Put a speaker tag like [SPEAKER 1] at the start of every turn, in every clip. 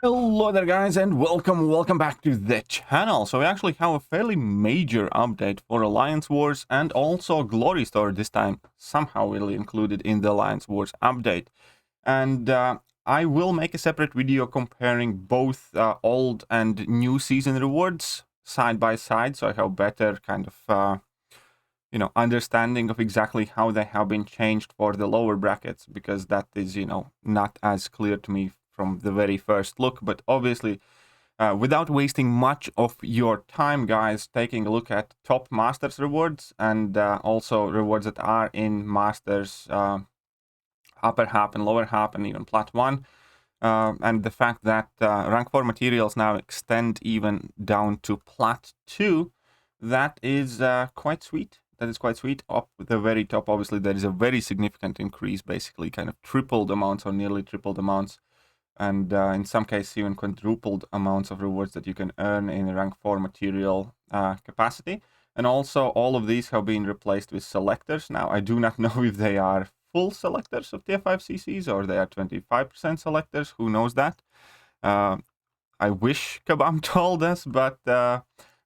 [SPEAKER 1] Hello there guys and welcome back to the channel. So we actually have a fairly major update for Alliance Wars and also Glory Store this time, somehow really included in the Alliance Wars update. And I will make a separate video comparing both old and new season rewards side by side, so I have better kind of understanding of exactly how they have been changed for the lower brackets, because that is, not as clear to me from the very first look. But obviously, without wasting much of your time, guys, taking a look at top Masters rewards and also rewards that are in Masters upper half and lower half and even Plat 1. And the fact that rank 4 materials now extend even down to Plat 2, that is quite sweet. That is quite sweet. Up at the very top, obviously, there is a very significant increase, basically kind of tripled amounts or nearly tripled amounts. And in some cases, even quadrupled amounts of rewards that you can earn in rank 4 material capacity. And also, all of these have been replaced with selectors. Now, I do not know if they are full selectors of tier 5 CCs or they are 25% selectors. Who knows that? I wish Kabam told us, but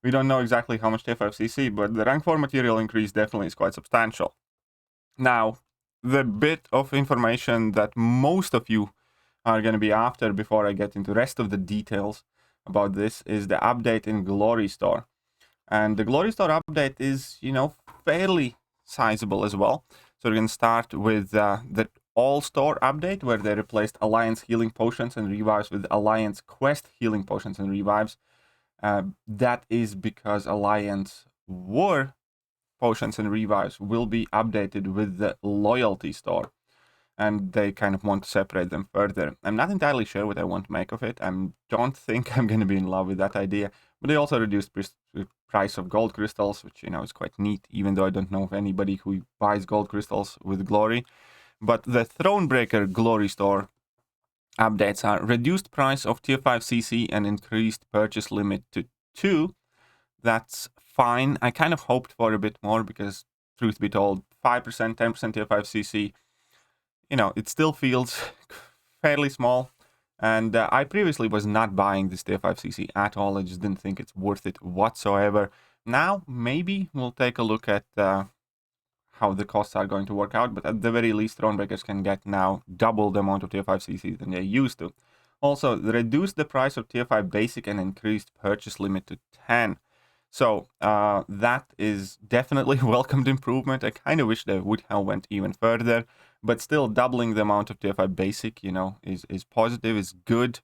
[SPEAKER 1] we don't know exactly how much tier 5 CC. But the rank 4 material increase definitely is quite substantial. Now, the bit of information that most of you are going to be after before I get into the rest of the details about this is the update in Glory Store. And the Glory Store update is, fairly sizable as well. So we're going to start with the All Store update, where they replaced Alliance Healing Potions and Revives with Alliance Quest Healing Potions and Revives. That is because Alliance War Potions and Revives will be updated with the Loyalty Store. And they kind of want to separate them further. I'm not entirely sure what I want to make of it. I don't think I'm going to be in love with that idea. But they also reduced the price of gold crystals, which, is quite neat, even though I don't know of anybody who buys gold crystals with Glory. But the Thronebreaker Glory Store updates are reduced price of tier 5 CC and increased purchase limit to 2. That's fine. I kind of hoped for a bit more because, truth be told, 5%, 10% tier 5 CC, it still feels fairly small. And I previously was not buying this tier 5 CC at all. I just didn't think it's worth it whatsoever. Now, maybe we'll take a look at how the costs are going to work out. But at the very least, Thronebreakers can get now double the amount of tier 5 CC than they used to. Also, reduce the price of tier 5 basic and increased purchase limit to 10. So that is definitely a welcomed improvement. I kind of wish they would have went even further. But still, doubling the amount of tier 5 basic, is positive, is good.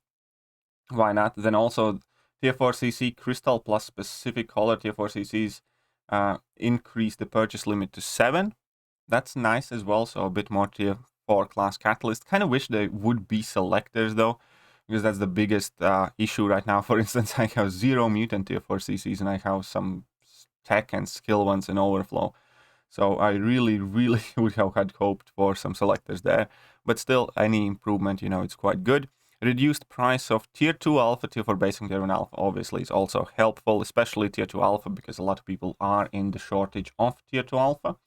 [SPEAKER 1] Why not? Then also, tier 4 CC crystal plus specific color tier 4 CCs increase the purchase limit to 7. That's nice as well. So a bit more tier 4 class catalyst. Kind of wish they would be selectors though, because that's the biggest issue right now. For instance, I have 0 mutant tier 4 CCs and I have some tech and skill ones in overflow. So I really would have had hoped for some selectors there. But still, any improvement, it's quite good. Reduced price of tier 2 alpha, tier 4 basic, tier 1 alpha obviously is also helpful, especially tier 2 alpha, because a lot of people are in the shortage of tier 2 alpha.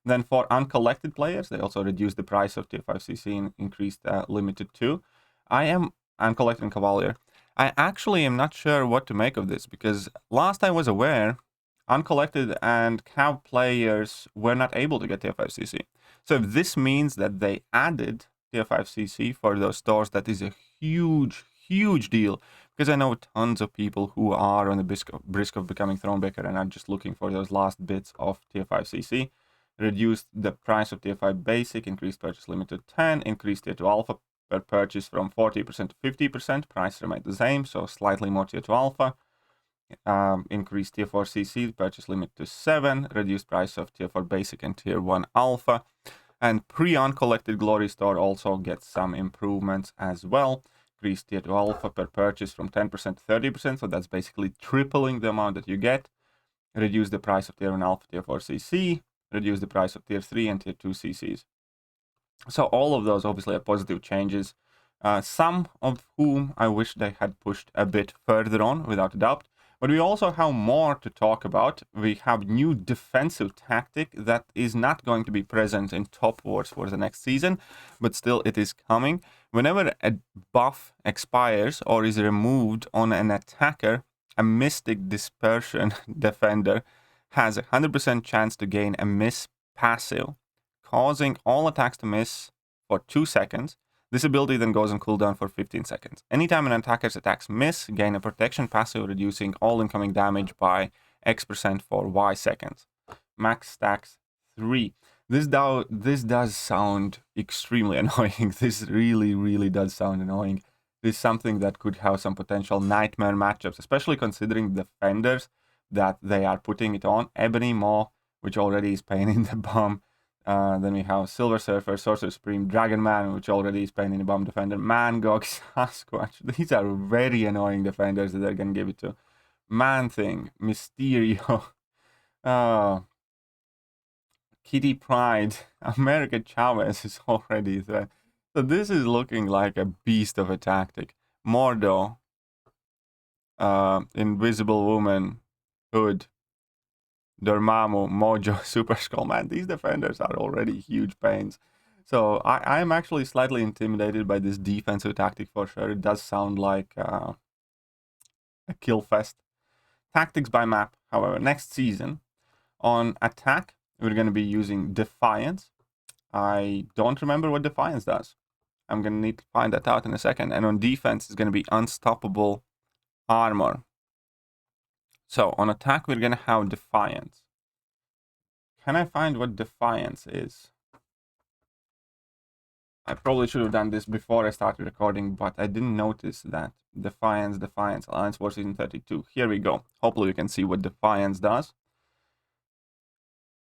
[SPEAKER 1] Then for uncollected players, they also reduced the price of tier 5 CC and increased limited 2. I am uncollected Cavalier. I actually am not sure what to make of this, because last I was aware, uncollected and Cav players were not able to get tier 5 CC. So if this means that they added tier 5 CC for those stores, that is a huge deal. Because I know tons of people who are on the brisk of becoming Thronebreaker and are just looking for those last bits of tier 5 CC. Reduced the price of tier 5 basic, increased purchase limit to 10, increased tier 2 alpha per purchase from 40% to 50%. Price remained the same, so slightly more tier 2 alpha. Increased tier 4 CC, purchase limit to 7, reduced price of tier 4 basic and tier 1 alpha. And pre-uncollected Glory Store also gets some improvements as well. Increased tier 2 alpha per purchase from 10% to 30%, so that's basically tripling the amount that you get. Reduce the price of tier 1 alpha, tier 4 CC, reduce the price of tier 3 and tier 2 CCs. So all of those obviously are positive changes, some of whom I wish they had pushed a bit further on, without a doubt. But we also have more to talk about. We have new defensive tactic that is not going to be present in Top Wars for the next season, but still it is coming. Whenever a buff expires or is removed on an attacker, a Mystic Dispersion defender has a 100% chance to gain a miss passive, causing all attacks to miss for 2 seconds. This ability then goes on cooldown for 15 seconds. Anytime an attacker's attacks miss, gain a protection passive, reducing all incoming damage by X% for Y seconds. Max stacks 3. This does sound extremely annoying. This really does sound annoying. This is something that could have some potential nightmare matchups, especially considering the defenders that they are putting it on. Ebony Maw, which already is pain in the bum. Then we have Silver Surfer, Sorcerer Supreme, Dragon Man, which already is pain in the bum defender. MCOC, Sasquatch. These are very annoying defenders that they're going to give it to. Man-Thing, Mysterio, Kitty Pryde, America Chavez is already there. So this is looking like a beast of a tactic. Mordo, Invisible Woman, Hood, Dormammu, Mojo, Super Skull. Man, these defenders are already huge pains. So I am actually slightly intimidated by this defensive tactic for sure. It does sound like a kill fest. Tactics by map, however, next season, on attack, we're going to be using Defiance. I don't remember what Defiance does. I'm going to need to find that out in a second. And on defense, it's going to be Unstoppable Armor. So on attack, we're going to have Defiance. Can I find what Defiance is? I probably should have done this before I started recording, but I didn't notice that. Defiance, Alliance War Season 32. Here we go. Hopefully you can see what Defiance does.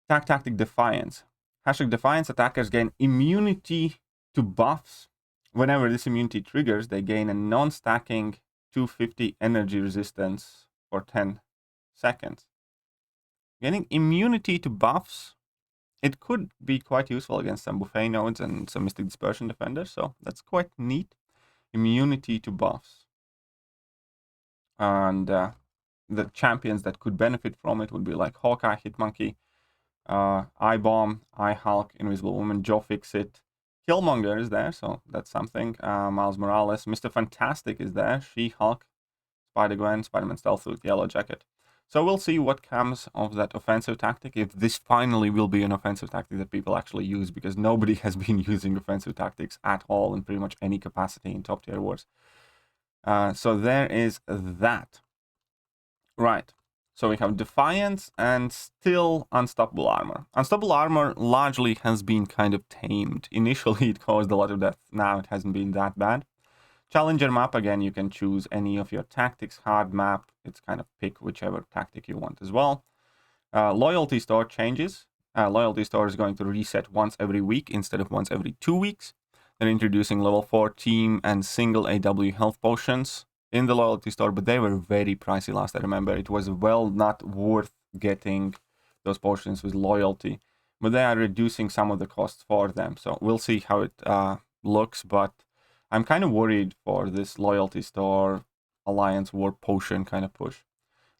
[SPEAKER 1] Tactic Defiance. Hashtag Defiance attackers gain immunity to buffs. Whenever this immunity triggers, they gain a non-stacking 250 energy resistance for 10 seconds. Getting immunity to buffs, it could be quite useful against some buffet nodes and some Mystic Dispersion defenders, so that's quite neat. Immunity to buffs. And the champions that could benefit from it would be like Hawkeye, Hitmonkey, I-Bomb, I-Hulk, Invisible Woman, Joe Fixit. Killmonger is there, so that's something. Miles Morales, Mr. Fantastic is there, She-Hulk, Spider-Gwen, Spider-Man Stealth Suit, Yellow Jacket. So we'll see what comes of that offensive tactic, if this finally will be an offensive tactic that people actually use, because nobody has been using offensive tactics at all in pretty much any capacity in top tier wars. So there is that. Right. So we have Defiance and still Unstoppable Armor. Unstoppable Armor largely has been kind of tamed. Initially it caused a lot of death, now it hasn't been that bad. Challenger map, again, you can choose any of your tactics. Hard map, it's kind of pick whichever tactic you want as well. Loyalty store changes. Loyalty store is going to reset once every week instead of once every 2 weeks. They're introducing level 4 team and single AW health potions in the loyalty store, but they were very pricey last I remember. It was well not worth getting those potions with loyalty, but they are reducing some of the costs for them. So we'll see how it looks, but I'm kind of worried for this loyalty store Alliance War potion kind of push.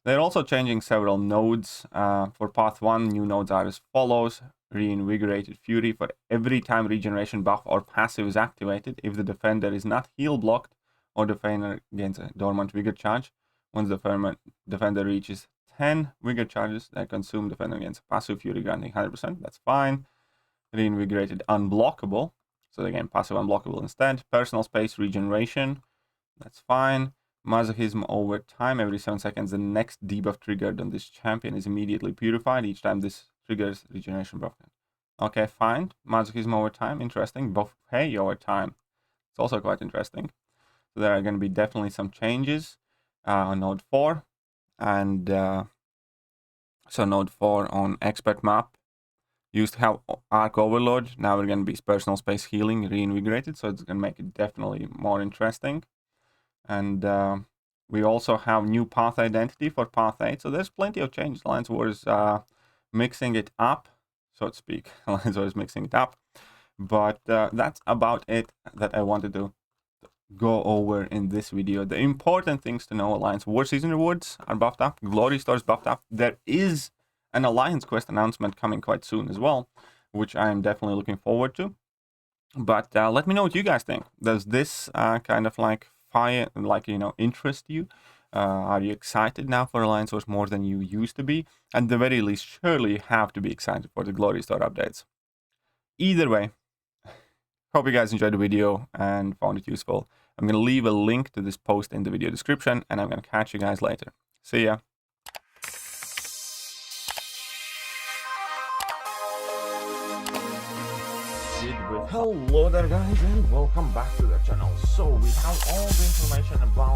[SPEAKER 1] They're also changing several nodes. For Path 1, new nodes are as follows. Reinvigorated Fury. For every time regeneration buff or passive is activated, if the defender is not heal blocked or defender gains a dormant vigor charge, once the defender reaches 10 vigor charges, they consume defender gains a passive Fury granting 100%. That's fine. Reinvigorated Unblockable. So they gain passive Unblockable instead. Personal space regeneration. That's fine. Masochism over time. Every 7 seconds, the next debuff triggered on this champion is immediately purified. Each time this triggers regeneration buff. Okay, fine. Masochism over time. Interesting. Buffet over time. It's also quite interesting. So there are going to be definitely some changes on Node 4. And so Node 4 on Expert map used to have Arc Overload. Now we're going to be Personal Space Healing reinvigorated. So it's going to make it definitely more interesting. And we also have new path identity for Path 8. So there's plenty of changes. Alliance War is mixing it up, so to speak. Alliance War is mixing it up. But that's about it that I wanted to go over in this video. The important things to know: Alliance War Season rewards are buffed up, Glory Stars buffed up. There is an Alliance Quest announcement coming quite soon as well, which I am definitely looking forward to. But let me know what you guys think. Does this kind of like fire, like, you know, interest you? Are you excited now for Alliance Wars more than you used to be? At the very least, surely you have to be excited for the Glory Star updates. Either way, hope you guys enjoyed the video and found it useful. I'm going to leave a link to this post in the video description, and I'm going to catch you guys later. See ya. Hello there guys, and welcome back to the channel. So we have all the information about